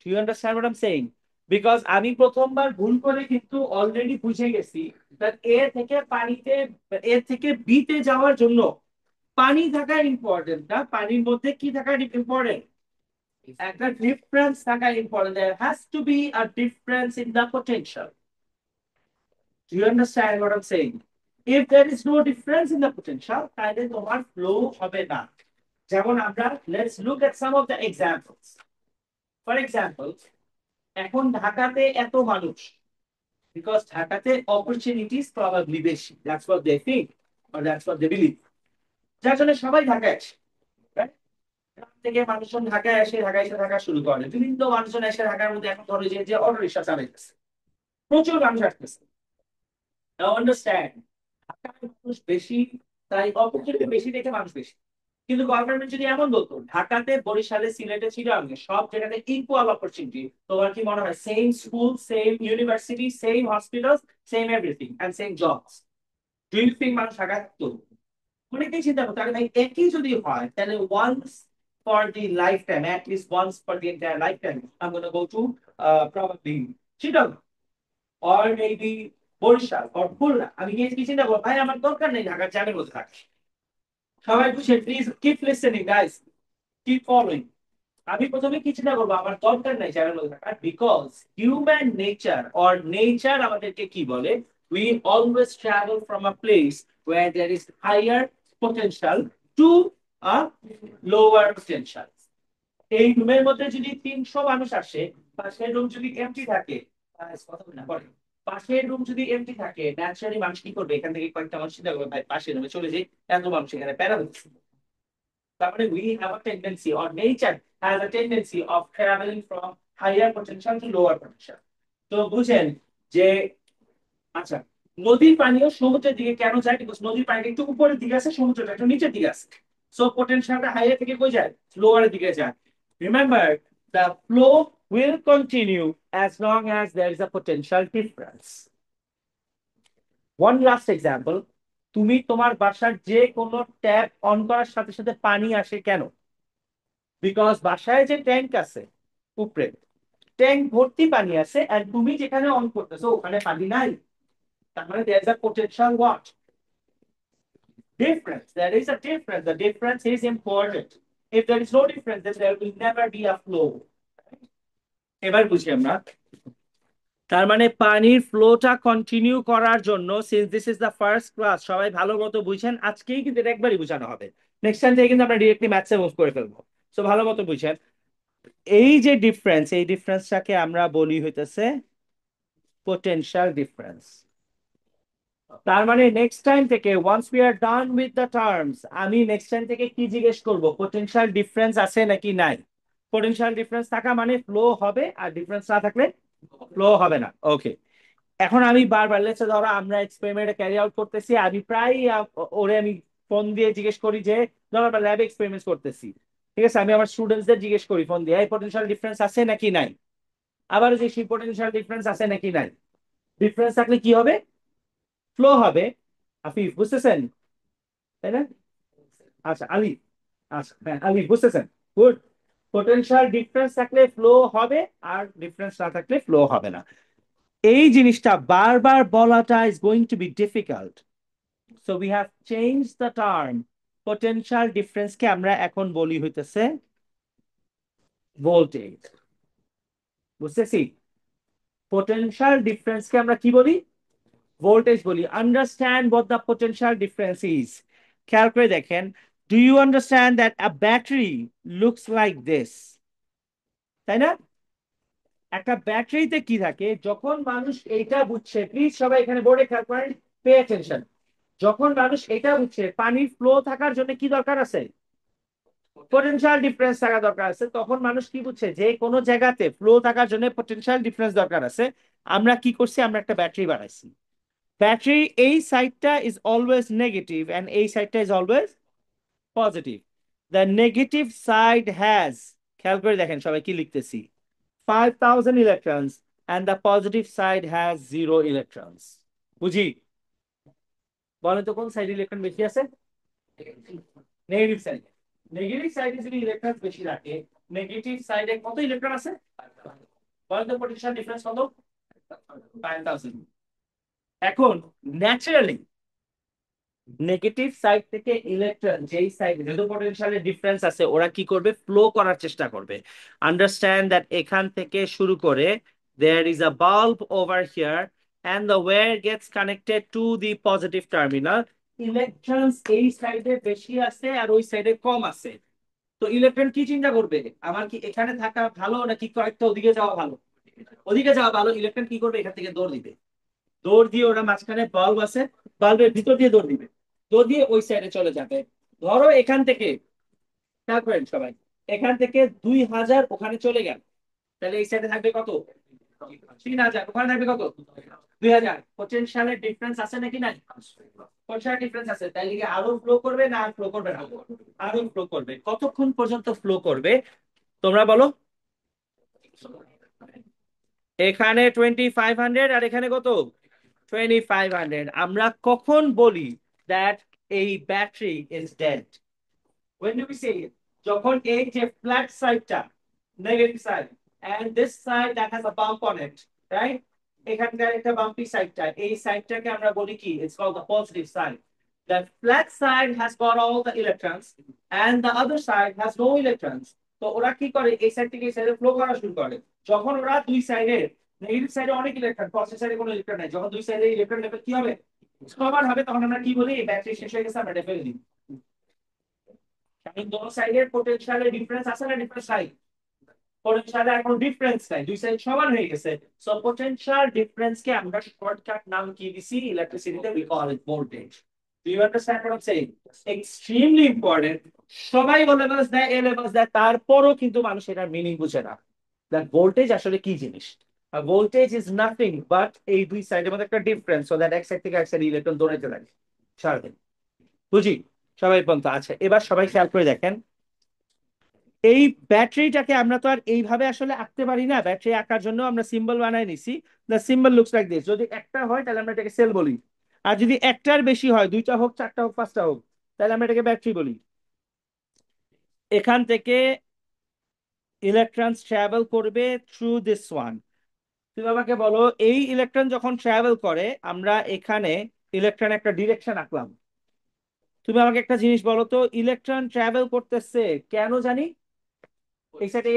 Speaker 1: Do you understand what I am saying? Because আমি প্রথমবার ভুল করে কিন্তু অলরেডি বুঝে গেছি that এ থেকে পানিতে, এ থেকে বিতে যাওয়ার জন্য পানি থাকা ইম্পর্টেন্ট না, পানির মধ্যে কি থাকা ইম্পর্টেন্ট? একটা ডিফারেন্স থাকা important. There has to be a difference in the potential. Do you understand what I am saying? If there is no difference in the potential, তাহলে তোমার ফ্লো হবে না। যেমন আমরা let's look at some of the examples. For example, এখন ঢাকাতে এত মানুষ, বিকজ ঢাকাতে অপরচুনিটিস প্রবাবলি বেশি, that's what they think or that's what they believe. যার জন্য সবাই ঢাকায় আসে, right? গ্রাম থেকে মানুষজন ঢাকায় এসে ঢাকায় এসে থাকা শুরু করে, বিভিন্ন মানুষজন এসে ঢাকার মধ্যে এখন ধরো যে অটো রিক্সা চালাইতেছে, প্রচুর মানুষ আসতেছে। নাও আন্ডারস্ট্যান্ড, ঢাকায় মানুষ বেশি, তাই অপরচুনিটি বেশি দেখে মানুষ বেশি। কিন্তু গভর্নমেন্ট যদি এমন বলতো ঢাকাতে, বরিশালে, সিলেটে, চিটাগাংয়ে সব জায়গাতে ইকুয়াল অপরচুনিটি, তোমার কি মনে হয় same school, same university, same hospital, same everything and same jobs, do you think মানুষ ঢাকায় থাকতো? অনেকেই চিন্তা করতো আরে ভাই একই যদি হয় তাহলে once for the lifetime, at least once for the entire lifetime, I'm going to go to probably Chittagong or maybe Barishal or Khulna. আমি গিয়ে কি চিন্তা করবো ভাই আমার দরকার নেই ঢাকার জ্যামের মধ্যে থাকি। সবাই বুঝে, please keep listening guys, keep following. আমি প্রথমে কি চিন্তা করবো আমার দরকার নাই জ্যামের মধ্যে থাকার, because human nature or nature আমাদেরকে কি বলে, we always travel from a place where there is higher potential to a lower potential। এই রুমের মধ্যে যদি 300 মানুষ আসে, পাশের রুম যদি এমটি থাকে, কথা বলি না পরে, পাশের রুম যদি এমটি থাকে, ন্যাচারালি মানুষ কি করবে, এখান থেকে কয়েকটা মানুষ চিন্তা করবে ভাই পাশের রুমে চলে যাই, এত মানুষ এখানে প্যারা হচ্ছে। তারপরে we have a tendency or nature has a tendency of traveling from higher potential to lower potential. তো বুঝেন যে আচ্ছা নদীর পানিও সমুদ্রের দিকে কেন যায়, বিকজ নদীর পানিটা একটু উপরের দিকে আছে, সমুদ্রটা একটু নিচের দিকে আছে। সো পটেনশিয়ালটা হাইয়ার থেকে কই যায়, লোয়ারের দিকে যায়। Remember, the flow will continue as long as there is a potential difference. One last example, তুমি তোমার বাসার যে কোনো ট্যাপ অন করার সাথে সাথে পানি আসে কেন? বিকজ বাসায় যে ট্যাঙ্ক আছে উপরে, ট্যাঙ্ক ভর্তি পানি আছে, আর তুমি যেখানে অন করতেছো ওখানে পানি নাই। তার মানে there is a potential what? Difference. There is a difference. The difference is important. If there is no difference, then there will never be a flow. এবার বুঝি আমরা, তার মানে পানির ফ্লোটা কন্টিনিউ করার জন্য, since this is the first class, সবাই ভালো মতো বুঝেন, আজকেই কিন্তু এটা একবারই বোঝানো হবে, নেক্সট টাইম থেকে কিন্তু আমরা ডিরেক্টলি ম্যাথসে মুভ করে ফেলবো। সো ভালো মতো বুঝেন, এই যে ডিফারেন্স, এই ডিফারেন্সটাকে আমরা বলি হইতেছে পোটেনশিয়াল ডিফারেন্স। তার মানে নেক্সট টাইম থেকে once we are done with the terms, আমি নেক্সট টাইম থেকে কি জিজ্ঞেস করব, পোটেনশিয়াল ডিফারেন্স আছে নাকি নাই। পোটেনশিয়াল ডিফারেন্স থাকা মানে ফ্লো হবে, আর ডিফারেন্স না থাকলে ফ্লো হবে না। ওকে, এখন আমি বারবার লেটস ধরো আমরা এক্সপেরিমেন্ট ক্যারি আউট করতেছি, আমি প্রায় ওরে আমি ফোন দিয়ে জিজ্ঞেস করি যে ধরো আমরা ল্যাবে এক্সপেরিমেন্ট করতেছি, ঠিক আছে, আমি আমার স্টুডেন্টসদের জিজ্ঞেস করি ফোন দিয়ে এই পটেনশিয়াল ডিফারেন্স আছে নাকি নাই। আবার যে সেই পটেনশিয়াল ডিফারেন্স আছে নাকি নাই, ডিফারেন্স থাকলে কি হবে, ফ্লো হবে। আফিফ বুঝতেছেন, তাই না? আচ্ছা আলিফ, আচ্ছা হ্যাঁ আলিফ বুঝতেছেন, গুড। পোটেনশিয়াল ডিফারেন্স থাকলে ফ্লো হবে, আর ডিফারেন্স না থাকলে ফ্লো হবে না। এই জিনিসটা বারবার বলাটা is going to be difficult, so we have change the term. Potential difference কে আমরা এখন বলি হইতেছে ভোল্টেজ, বুঝতেছি? পোটেনশিয়াল ডিফারেন্স কে আমরা কি বলি, ভোল্টেজ বলি। Understand what the potential difference is. খেয়াল করে দেখেন, do you understand that a battery looks like this, তাই না? একটা ব্যাটারিতে কি থাকে, যখন মানুষ এইটা বুঝছে, প্লিজ সবাই এখানে বোর্ডে খেয়াল করেন, পে অ্যাটেনশন। যখন মানুষ এটা বুঝছে পানির ফ্লো থাকার জন্য কি দরকার আছে, পটেনশিয়াল ডিফারেন্স থাকা দরকার আছে, তখন মানুষ কি বুঝছে যে কোনো জায়গাতে ফ্লো থাকার জন্য পটেনশিয়াল ডিফারেন্স দরকার আছে। আমরা কি করছি, আমরা একটা ব্যাটারি বানাইছি। ব্যাটারি এই সাইডটা ইজ অলওয়েজ নেগেটিভ এন্ড এই সাইডটা is always positive. The negative side has, খেয়াল করে দেখেন সবাই কি লিখতেছি, 5000 electrons and the positive side has 0 electrons. বুঝি? বলেন তো কোন সাইডে ইলেকট্রন বেশি আছে, নেগেটিভ সাইডে। নেগেটিভ সাইডে যদি ইলেকট্রন বেশি রাখে, নেগেটিভ সাইডে কত ইলেকট্রন আছে, বলেন তো পটেনশিয়াল ডিফারেন্স কত, 5000। এখন ন্যাচারালি নেগেটিভ সাইড থেকে ইলেকট্রন যেই সাইডে যেহেতু পটেনশিয়ালের ডিফারেন্স আছে, ওরা কি করবে, ফ্লো করার চেষ্টা করবে। আন্ডারস্ট্যান্ড দ্যাট এখান থেকে শুরু করে there is a bulb over here and the wire gets connected to the positive terminal. Electrons এই সাইডে বেশি আছে আর ওই সাইডে কম আছে। তো ইলেকট্রন কি চিন্তা করবে, আমার কি এখানে থাকা ভালো নাকি কয়েকটা ওদিকে যাওয়া ভালো, ওদিকে যাওয়া ভালো। ইলেকট্রন কি করবে, এখান থেকে দৌড় দিবে, দৌড় দিয়ে ওরা মাঝখানে বাল্ব আছে, বাল্বের ভিতর দিয়ে দৌড় দিবে, দৌড় দিয়ে ওই সাইডে চলে যাবে। ধরো এখান থেকে, খেয়াল করেন সবাই, এখান থেকে 2000 ওখানে চলে গেল, তাহলে এই সাইডে থাকবে কত, 3000, ওখানে থাকবে কত, 2000। পটেনশিয়ালের ডিফারেন্স আছে নাকি নাই, পটেনশিয়াল ডিফারেন্স আছে, তাইলে কি আরো ফ্লো করবে না ফ্লো করবে না, আরো ফ্লো করবে। কতক্ষণ পর্যন্ত ফ্লো করবে তোমরা বলো, এখানে 2500 আর এখানে কত, 2500। আমরা কখন বলি দ্যাট এই battery is dead, when do we say it, যখন এই যে ফ্ল্যাট সাইডটা negative side and this side that has a bump on it, right, এখানকার একটা বাম্পি সাইডটা, এই সাইডটাকে আমরা বলি কি, it's called the positive side. The flat side has got all the electrons and the other side has no electrons. তো ওরা কি করে, এই সাইড থেকে এই সাইডে ফ্লো করা শুরু করে। যখন ওরা দুই সাইডে, নেগেটিভ সাইডে অনেক ইলেকট্রন, পজিটিভ সাইডে কোনো ইলেকট্রন নাই, যখন দুই সাইডে ইলেকট্রন লেভেল কি হবে, সমান হবে, তখন আমরা কি বলি, ব্যাটারি শেষ হয়ে গেছে, আমরা এটা ফেলে দিই। কারণ দোনো সাইডের পোটেনশিয়ালের ডিফারেন্স আছে না, ডিফারেন্স নাই, পোটেনশিয়ালে এখন ডিফারেন্স নাই, দুই সাইড সমান হয়ে গেছে। সো পোটেনশিয়াল ডিফারেন্স কে আমরা শর্টকাট নাম কি দিছি, ইলেকট্রিসিটিতে we call it voltage. Do you understand what I am saying? Extremely important. সবাই ও লেভেলস দেয়, এ লেভেলস দেয়, তারপরও কিন্তু মানুষ এটার মিনিং বুঝে না। দ্যাট ভোল্টেজ আসলে কি জিনিস। ভোল্টেজ ইজ নাথিং বাট এই দুই সাইডের মধ্যে একটা ডিফারেন্স, সো দ্যাট এক সাইড থেকে এক সাইড ইলেকট্রন দৌড়াইতে লাগে সারাদিন। বুঝি সবাই পর্যন্ত আছে? এবার সবাই খেয়াল করে দেখেন, এই ব্যাটারিটাকে আমরা তো আর এইভাবে আসলে আঁকতে পারি না, ব্যাটারি আঁকার জন্য আমরা সিম্বল বানাই নিছি। The symbol looks like this. যদি একটা হয় তাহলে আমরা এটাকে সেল বলি, আর যদি একটার বেশি হয়, দুইটা হোক, চারটা হোক, পাঁচটা হোক, তাহলে আমরা এটাকে ব্যাটারি বলি। এখান থেকে ইলেকট্রন ট্রাভেল করবে থ্রু দিস ওয়ান। তুমি আমাকে বলো, এই ইলেকট্রন যখন ট্রাভেল করে, আমরা এখানে ইলেকট্রন একটা ডিরেকশন আঁকলাম। তুমি আমাকে একটা জিনিস বলো তো, ইলেকট্রন ট্রাভেল করতেছে কেন জানি? এই সাইডে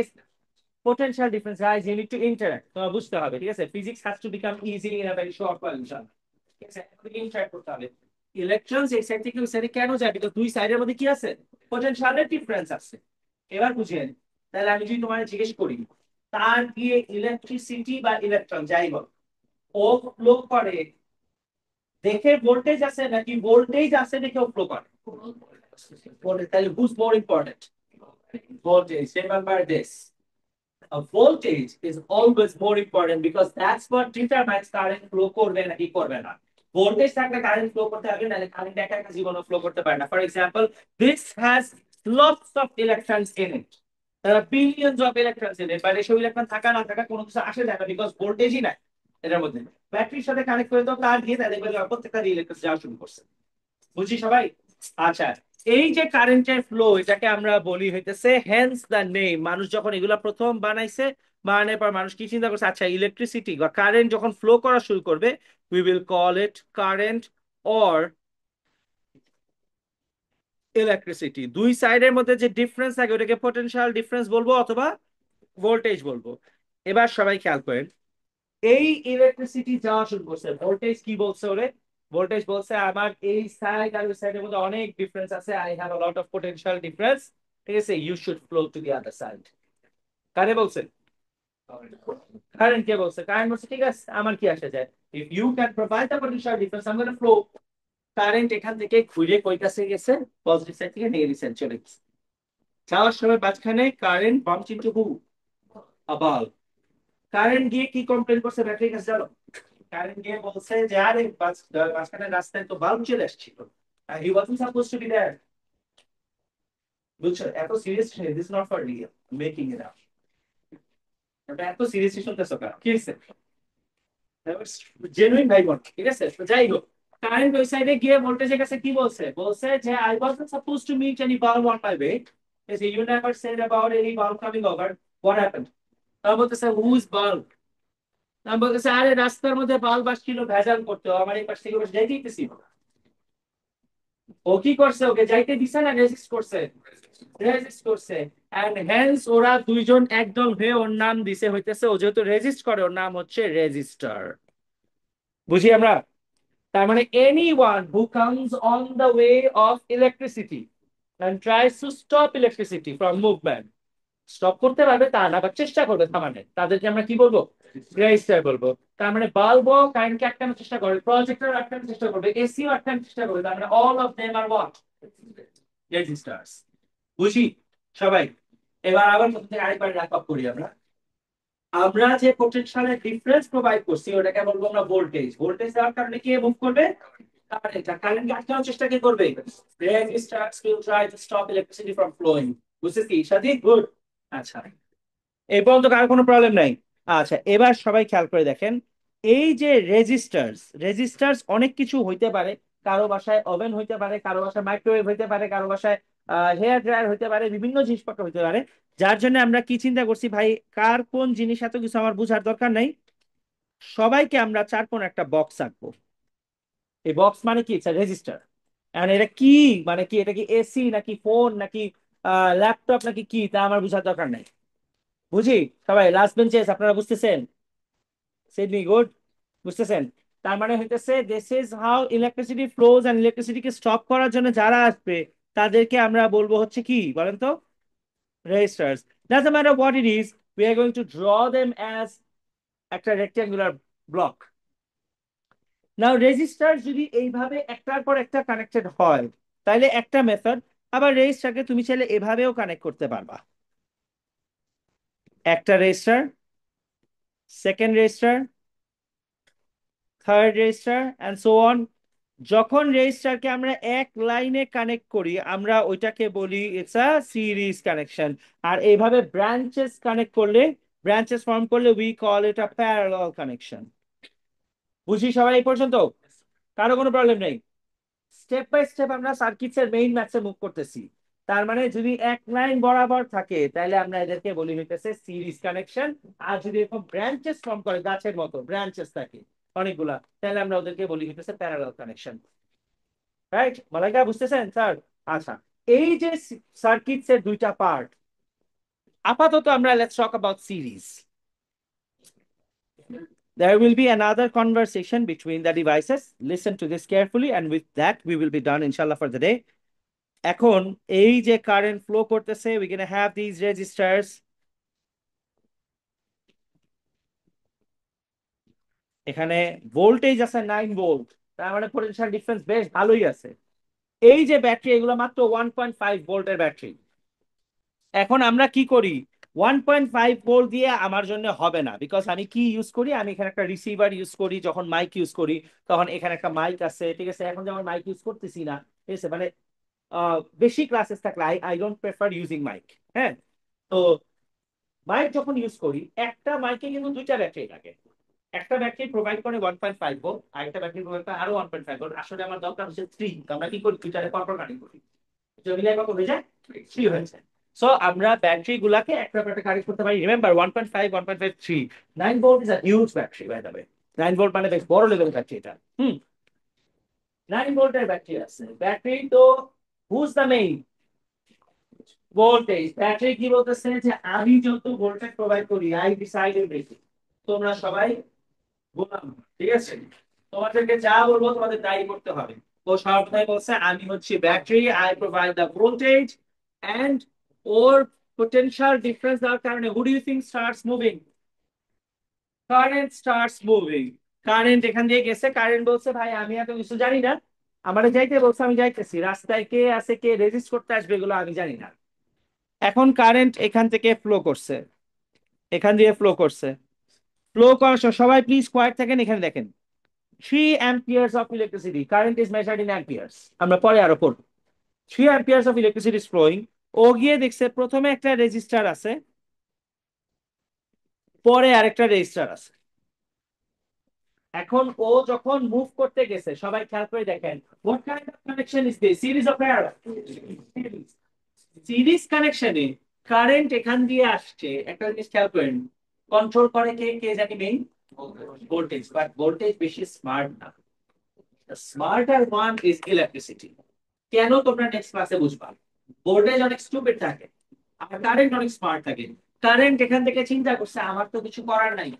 Speaker 1: potential difference, guys, you need to interact, তোমার বুঝতে হবে, ঠিক আছে? Physics has to become easy in a very short while, ইনশাআল্লাহ। ঠিক আছে, আমাদেরকে interact করতে হবে। ইলেকট্রনস এই সাইড থেকে ওই সাইডে কেন যায়? বিকজ দুই সাইডের মধ্যে কি আছে? পোটেনশিয়ালের ডিফারেন্স আছে। এবার বুঝেন, তাহলে আমি যদি তোমার জিজ্ঞেস করি, তার দিয়ে ইলেকট্রিসিটি বা ইলেকট্রন যাই বল, ও ফ্লো করে দেখে ভোল্টেজ আছে, নাকি ভোল্টেজ আছে দেখে ও ফ্লো করে? তাহলে who's more important? Voltage. Remember this, a voltage is always more important because that's what determines current flow করবে নাকি করবে না। ভোল্টেজ থাকলে কারেন্ট ফ্লো করতে হবে, নাহলে কারেন্ট একা একা জীবনে ফ্লো করতে পারে না। For example, this has lots of electrons in it, there are billions of electrons in it, but এসব ইলেকট্রন থাকা না থাকা কোনো কিছু আসে যায় না, বিকজ ভোল্টেজই নাই এটার মধ্যে। ব্যাটারির সাথে কানেক্ট করে দাও তার দিয়ে, তাহলে প্রত্যেকটা ইলেকট্রন যাওয়া শুরু করছে। বুঝছি সবাই? আচ্ছা, এই যে কারেন্টের ফ্লো, এটাকে আমরা বলি হইতেছে হেন্স দ্য নেম। মানুষ যখন এগুলা প্রথম বানাইছে, বানানোর পর মানুষ কি চিন্তা করছে, আচ্ছা ইলেকট্রিসিটি বা কারেন্ট যখন ফ্লো করা শুরু করবে, we will call it current or electricity. দুই সাইডের মধ্যে যে ডিফারেন্স থাকে ওটাকে পোটেনশিয়াল ডিফারেন্স বলবো অথবা ভোল্টেজ বলবো। এবার সবাই খেয়াল করেন, এই ইলেকট্রিসিটি যাওয়া শুরু করছে, ভোল্টেজ কি বলছে ওরে? ভোল্টেজ বলছে আমার এই সাইড আর ওই সাইডের মধ্যে অনেক ডিফারেন্স আছে, I have a lot of potential difference, ঠিক আছে, you should flow to the other side. কারে বলছে? কারেন্ট কে বলছে? কারেন্ট বলছে ঠিক আছে, আমার কি আসে যায়, if you can provide the potential difference I am gonna flow. Current এখান থেকে ঘুরে কই কাছে গেছে? পজিটিভ সাইড থেকে নেগেটিভ সাইড চলে গেছে। যাওয়ার সময় মাঝখানে current bumps into who? A bulb. Current গিয়ে কি কমপ্লেন করছে ব্যাটারির কাছে জানো? কারেন্ট গিয়ে বলছে যে আরে মাঝখানে রাস্তায় তো বাল্ব চলে আসছিল, he wasn't suppose to be there. বুঝছো? এত serious, this not for real, making it up. এটা এত সিরিয়াসলি শুনতেছো কেন? কি হয়েছে? জেনুইন ভাই বোন, ঠিক আছে? তো যাই হোক, কারেন্ট ওই সাইডে গিয়ে ভোল্টেজের কাছে কি বলছে? বলছে যে I wasn't suppose to meet any bulb on my way, you never said about any bulb coming over, what happened? তারপর বলতেছে হুজ বাল্ব। আমি বলতেছে আরে রাস্তার মধ্যে বাল্ব আসছিল, ভেজাল করতে, আমার এই পাশ থেকে ওপাশে যাইতে দিতেছি। ও কি করছে? ওকে যাইতে দিছে না রেজিস্ট করছে? রেজিস্ট করছে। এন্ড হেন্স ওরা দুইজন একদল হয়ে ওর নাম দিছে হইতেছে, ও যেহেতু রেজিস্ট করে ওর নাম হচ্ছে রেজিস্টার। বুঝি আমরা? তার মানে anyone who comes on the way of electricity and tries to stop electricity from movement, stop করতে পারবে তা না, বা চেষ্টা করবে থামানোর, তাদেরকে আমরা কি বলবো? রেজিস্টার বলবো। তার মানে বাল্বও কারেন্টকে আটকানোর চেষ্টা করবে, প্রজেক্টর আটকানোর চেষ্টা করবে, এসিও আটকানোর চেষ্টা করবে, তার মানে all of them are what? Resistors. বুঝি সবাই? এবার আবার প্রথম থেকে আরেকবার র্যাপ আপ করি আমরা। আমরা যে পোটেনশিয়ালের ডিফারেন্স প্রোভাইড করছি ওটাকে বলবো আমরা ভোল্টেজ। ভোল্টেজ দেওয়ার কারণে কি মুভ করবে? কারেন্ট। কারেন্ট আটকানোর চেষ্টা কি করবে? Resistors will try to stop electricity from flowing. বুঝছিস কি সাথী? গুড। আচ্ছা, এই পর্যন্ত কার কোনো প্রবলেম নাই? আচ্ছা, এবার সবাই খেয়াল করে দেখেন, এই যে রেজিস্টার্স, রেজিস্টার্স অনেক কিছু হইতে পারে। কারো বাসায় ওভেন হইতে পারে, কারো বাসায় মাইক্রোওয়েভ হইতে পারে, কারো বাসায় হেয়ার ড্রায়ার হইতে পারে, বিভিন্ন জিনিসপত্র হইতে পারে। যার জন্য আমরা কি চিন্তা করছি ভাই, কার কোন জিনিস এত কিছু আমার বোঝার দরকার নাই, সবাইকে আমরা চার কোণ একটা বক্স আঁকবো। এই বক্স মানে কি? রেজিস্টার। আর এটা কি মানে কি? এটা কি এসি নাকি ফোন নাকি ল্যাপটপ নাকি কি, তা আমার বোঝার দরকার নাই। বুঝি সবাই? লাস্ট বেঞ্চেস আপনারা বুঝতেছেন? Sydney good. বুঝতেছেন? তার মানে হইতেছে this is how electricity flows, and ইলেকট্রিসিটিকে স্টপ করার জন্য যারা আসবে তাদেরকে আমরা বলবো হচ্ছে কি বলেন তো? Registers. Doesn't matter what it is, we are going to draw them as একটা রেক্ট্যাঙ্গুলার ব্লক। নাও রেজিস্টার যদি এইভাবে একটার পর একটা কানেক্টেড হয়, তাহলে একটা মেথড। আবার রেজিস্টারকে তুমি চাইলে এভাবেও কানেক্ট করতে পারবা। একটা resistor, second resistor, third resistor and so on. যখন রেজিস্টারকে আমরা এক লাইনে কানেক্ট করি আমরা ওইটাকে বলি ইটস আ সিরিজ কানেকশন। আর এইভাবে ব্রাঞ্চেস কানেক্ট করলে, ব্রাঞ্চেস ফর্ম করলে we call it a parallel connection. বুঝি সবাই এই পর্যন্ত? কারো কোনো প্রবলেম নেই? স্টেপ বাই স্টেপ আমরা সার্কিটস এর মেইন ম্যাথসে মুভ করতেছি। তার মানে যদি এক লাইন বরাবর থাকে তাহলে আমরা এদেরকে বলি হইতেছে সিরিজ কানেকশন। আর যদি এরকম ব্রাঞ্চেস ফর্ম করে, গাছের মতো ব্রাঞ্চেস থাকে অনেকগুলা, তাহলে আমরা ওদেরকে বলি হইতেছে প্যারালাল কানেকশন। রাইট? মালাইকা বুঝতেছেন স্যার? আচ্ছা, এই যে সার্কিটস এর দুইটা পার্ট, আপাতত আমরা let's talk about series. There will be another conversation between the devices. Listen to this carefully, and with that, we will be done, inshallah, for the day. এখন এই যে কারেন্ট ফ্লো করতেছে, we gonna have these resistors. এখানে voltage আছে 9 volt, তার মানে potential difference বেশ ভালোই আছে। এই যে ব্যাটারি, এগুলো মাত্র 1.5 ভোল্টের ব্যাটারি। এখন আমরা কি করি, 1.5 ভোল্ট দিয়ে আমার জন্য হবে না, বিকজ আমি কি ইউজ করি, আমি এখানে একটা রিসিভার ইউজ করি, যখন মাইক ইউজ করি তখন এখানে একটা মাইক আছে, ঠিক আছে? এখন যেমন মাইক ইউজ করতেছি না, ঠিক আছে, মানে বেশি ক্লাসেস থাকলে I don't prefer using mic. হ্যাঁ, তো মাইক যখন ইউজ করি, একটা মাইকে কিন্তু দুইটা ব্যাটারি লাগে। একটা ব্যাটারি প্রোভাইড করে 1.5 ভোল্ট, আর একটা ব্যাটারি প্রোভাইড করে আরো 1.5 ভোল্ট। আসলে আমার দরকার হচ্ছে 3, আমরা কি করি, দুইটারে পরপর কানেক্ট করি, মিলে কত হয়ে যায়, 3 হয়েছে। সো আমরা ব্যাটারি গুলাকে একটা ব্যাটারি কানেক্ট করতে পারি। Remember 1.5, 1.5, 3, 9 volt is a huge battery by the way. 9 volt মানে বেশ বড় লেভেল ব্যাটারি এটা। 9 ভোল্টের ব্যাটারি আছে, ব্যাটারি তো who's the main voltage. Battery কি বলতেছে যে আমি যত ভোল্টেজ প্রোভাইড করি আই ডিসাইড এভরিথিং। তোমরা সবাই গোলাম, ঠিক আছে? তোমাদেরকে যা বলবো তোমাদের তাই করতে হবে। ও সর্বদাই বলছে আমি হচ্ছে battery, I provide the voltage and ওর potential difference দেওয়ার কারণে who do you think starts moving? Current starts moving. Current এখান দিয়ে গেছে, কারেন্ট বলছে ভাই আমি এত কিছু জানি না, আমারে যাইতে বলছে আমি যাইতেছি, রাস্তায় কে আছে কে রেজিস্ট করতে আসবে এগুলো আমি জানি না। এখন কারেন্ট এখান থেকে ফ্লো করছে, এখান দিয়ে ফ্লো করছে, ফ্লো করার সময় সবাই প্লিজ কোয়াইট থাকেন। এখানে দেখেন 3 amperes of electricity, current is measured in amperes, আমরা পরে আরো পড়ব। 3 amperes of electricity is flowing। ও গিয়ে দেখছে প্রথমে একটা রেজিস্টার আছে, পরে আরেকটা রেজিস্টার আছে। এখন ও যখন মুভ করতে গেছে, সবাই খেয়াল করে দেখেন, what kind of connection is this, series of parallel? Series কানেকশনে কারেন্ট এখান দিয়ে আসছে, একটা জিনিস খেয়াল করেন, কন্ট্রোল করে কে, কে জানি মেইন ভোল্টেজ, বাট ভোল্টেজ বেশি স্মার্ট না। The smarter one is electricity. কেন তোমরা নেক্সট ক্লাসে বুঝবা। ভোল্টেজ অনেক স্টুপিড থাকে আর কারেন্ট অনেক স্মার্ট থাকে। কারেন্ট এখান থেকে চিন্তা করছে আমার তো কিছু করার নাই,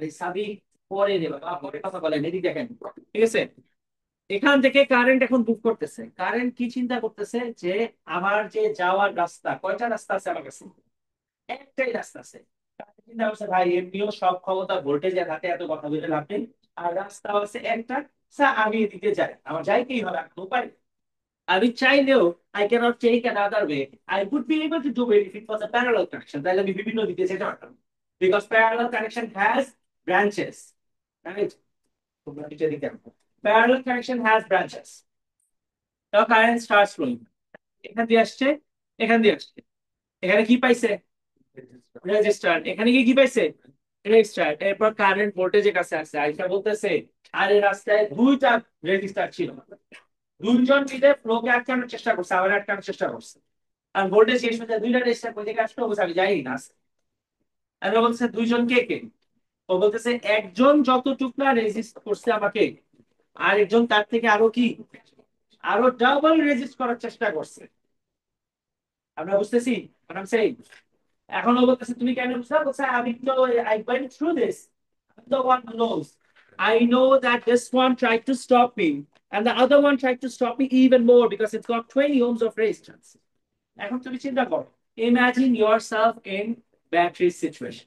Speaker 1: এই সাবি পরে দেবা বা পরে কথা বলেন, এদিকে দেখেন, ঠিক আছে? এখান থেকে কারেন্ট এখন বুক করতেছে, কারেন্ট কি চিন্তা করতেছে যে আমার যে যাওয়ার রাস্তা, কয়টা রাস্তা আছে আমার কাছে, একটাই রাস্তা আছে। কারেন্ট চিন্তা করছে ভাই এমনিও সব ক্ষমতা ভোল্টেজের হাতে, এত কথা বলে লাভ নেই, আর রাস্তা আছে একটা, আমি এদিকে যাই, আমার যাইতেই হবে, আর উপায় নেই। আমি চাইলেও I cannot take another way. I would be able to do it if it was a parallel connection, তাহলে আমি বিভিন্ন দিকে যেতে পারতাম, because parallel connection has branches, right? তোমরা নিচে দিকে দেখো। Parallel connection has branches. Now current starts flowing, এখান দিয়ে আসছে, এখান দিয়ে আসছে, এখানে কি পাইছে, রেজিস্টার, এখানে কি কি পাইছে, রেজিস্টার। এরপর কারেন্ট ভোল্টেজের কাছে আসছে, আইসা বলতেছে আরে রাস্তায় দুইটা রেজিস্টার ছিল, দুইজন মিলে ফ্লোকে আটকানোর চেষ্টা করছে, আবার আটকানোর চেষ্টা করছে। আর ভোল্টেজ শেষ হয়ে যায়, দুইটা রেজিস্টার কোথা থেকে আসলো আমি জানি না। আর ও বলছে দুইজন কে কে, ও বলতেছে একজন যতটুকু না রেজিস্ট করছে আমাকে, আর একজন তার থেকে আরো কি, আরো ডাবল রেজিস্ট করার চেষ্টা করছে। আমরা বুঝতেছি what I'm saying? এখন ও বলতেছে তুমি কেন বুঝলা, বলছে আমি তো I went through this, I'm the one who knows, I know that this one tried to stop me and the other one tried to stop me even more because it's got 20 ohms of resistance. এখন তুমি চিন্তা করো, imagine yourself in battery situation,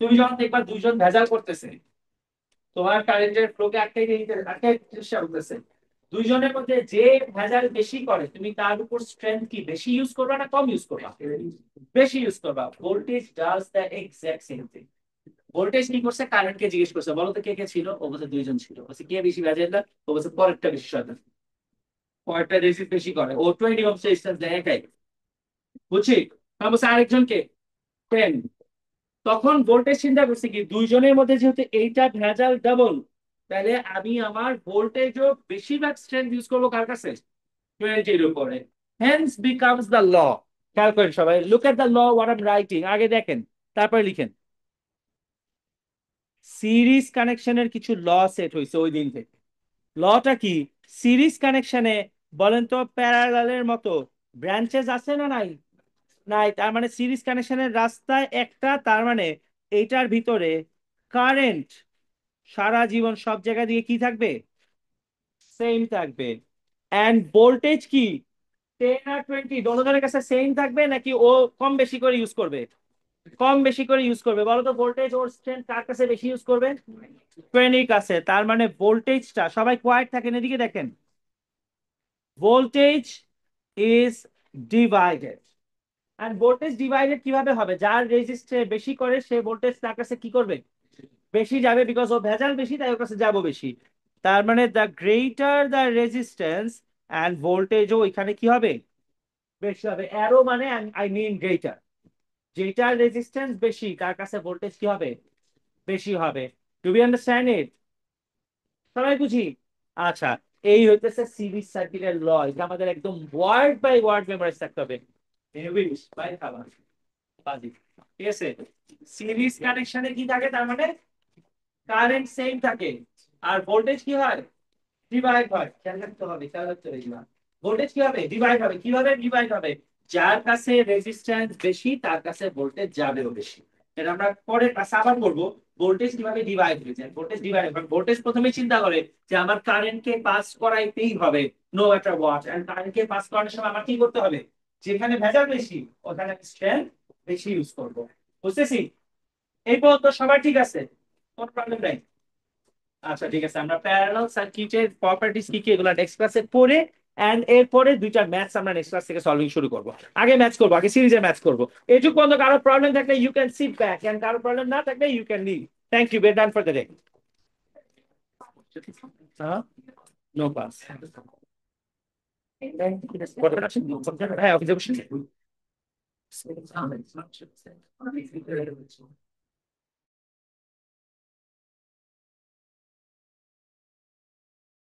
Speaker 1: তুমি যখন দেখবা দুইজন ভেজাল করতেছে, তোমার কারেন্টের ফ্লোকে আটকাইতে চেষ্টা করতেছে, দুইজনের মধ্যে যে ভেজাল বেশি করে তুমি তার উপর স্ট্রেংথ কি বেশি ইউজ করবা না কম ইউজ করবা? বেশি ইউজ করবা। Voltage does the exact same thing. Voltage কি করছে, কারেন্টকে জিজ্ঞেস করছে বলো তো কে কে ছিল, ও বলছে দুইজন ছিল, বলছে কে বেশি ভেজাল দেয়, ও বলছে পরেরটা বেশি সদা, পরেরটা রেজিস্ট বেশি করে, ও 20 ওহম রেজিস্ট্যান্স দেয় একাই, বুঝছি। তারপর বলছে আরেকজনকে 10। তখন ভোল্টেজ চিন্তা করছে কি দুইজনের মধ্যে যেহেতু এইটা ভেজাল ডাবল, তাহলে আমি আমার ভোল্টেজও বেশিরভাগ স্ট্রেংথ ইউজ করবো কার কাছে, 20 এর উপরে। Hence becomes the law. খেয়াল করেন সবাই, look at the law what I am writing, আগে দেখেন তারপরে লিখেন। সিরিজ কানেকশনের কিছু ল সেট হয়েছে ওই দিন থেকে। লটা কি? সিরিজ কানেকশনে বলেন তো প্যারালালের মতো ব্রাঞ্চেস আছে না নাই? নাই, তার মানে সিরিজ কানেকশনের রাস্তায় একটা, তার মানে এইটার ভিতরে কারেন্ট সারা জীবন সব জায়গা দিয়ে কি থাকবে, সেম থাকবে। এন্ড ভোল্টেজ কি 10 আর 20 দোনোজনের কাছে সেম থাকবে নাকি ও কম বেশি করে ইউজ করবে? কম বেশি করে ইউজ করবে। বলো তো ভোল্টেজ ওর স্ট্রেংথ কার কাছে বেশি ইউজ করবে? 20 কাছে। তার মানে ভোল্টেজটা, সবাই কোয়াইট থাকেন এদিকে দেখেন, ভোল্টেজ ইজ ডিভাইডেড। আর ভোল্টেজ ডিভাইডেড কিভাবে হবে? যার রেজিস্টে বেশি করে সে ভোল্টেজ তার কাছে কি করবে, বেশি যাবে, বিকজ ও ভেজাল বেশি তাই ওর কাছে যাবো বেশি। তার মানে the greater the resistance and ভোল্টেজও এখানে কি হবে, বেশি হবে। অ্যারো মানে আই মিন গ্রেটার, যেটার রেজিস্ট্যান্স বেশি তার কাছে ভোল্টেজ কি হবে, বেশি হবে। Do we understand it? সবাই বুঝি? আচ্ছা, এই হইতেছে সিরিজ সার্কিটের ল। এটা আমাদের একদম ওয়ার্ড বাই ওয়ার্ড মেমোরাইজ থাকতে হবে। বাই খাবার বাজি, ঠিক আছে। সিরিজ কানেকশনে কি থাকে, তার মানে কারেন্ট সেম থাকে, আর ভোল্টেজ কি হয়, ডিভাইড হয়। খেয়াল রাখতে হবে, খেয়াল রাখতে হবে এগুলা। ভোল্টেজ কি হবে, ডিভাইড হবে। কিভাবে ডিভাইড হবে? যার কাছে রেজিস্ট্যান্স বেশি তার কাছে ভোল্টেজ যাবেও বেশি। এটা আমরা পরের ক্লাসে আবার করবো, ভোল্টেজ কিভাবে ডিভাইড হয়ে যায়। ভোল্টেজ ডিভাইড, ভোল্টেজ প্রথমে চিন্তা করে যে আমার কারেন্টকে পাস করাইতেই হবে, নো ম্যাটার হোয়াট। এন্ড কারেন্টকে পাস করানোর সময় আমার কি করতে হবে, যেখানে ভেজাল বেশি ওখানে স্ট্রেংথ বেশি ইউজ করবো। বুঝতেছি? এই পর্যন্ত সবার ঠিক আছে? কোনো প্রবলেম নাই? আচ্ছা ঠিক আছে, আমরা প্যারালাল সার্কিটের প্রপার্টিজ কি কি এগুলো নেক্সট ক্লাসে পড়ে, এন্ড এরপরে দুইটা ম্যাথস আমরা নেক্সট ক্লাস থেকে সলভিং শুরু করব। আগে ম্যাথস করব, আগে সিরিজে ম্যাথস করব। এইটুকু পর্যন্ত কারো প্রবলেম থাকলে you can sit back, and কারো প্রবলেম না থাকলে you can leave. Thank you, বের ডান ফর দ্য ডে। হ্যাঁ, নো পাস। হ্যাঁ, অফিসে বসে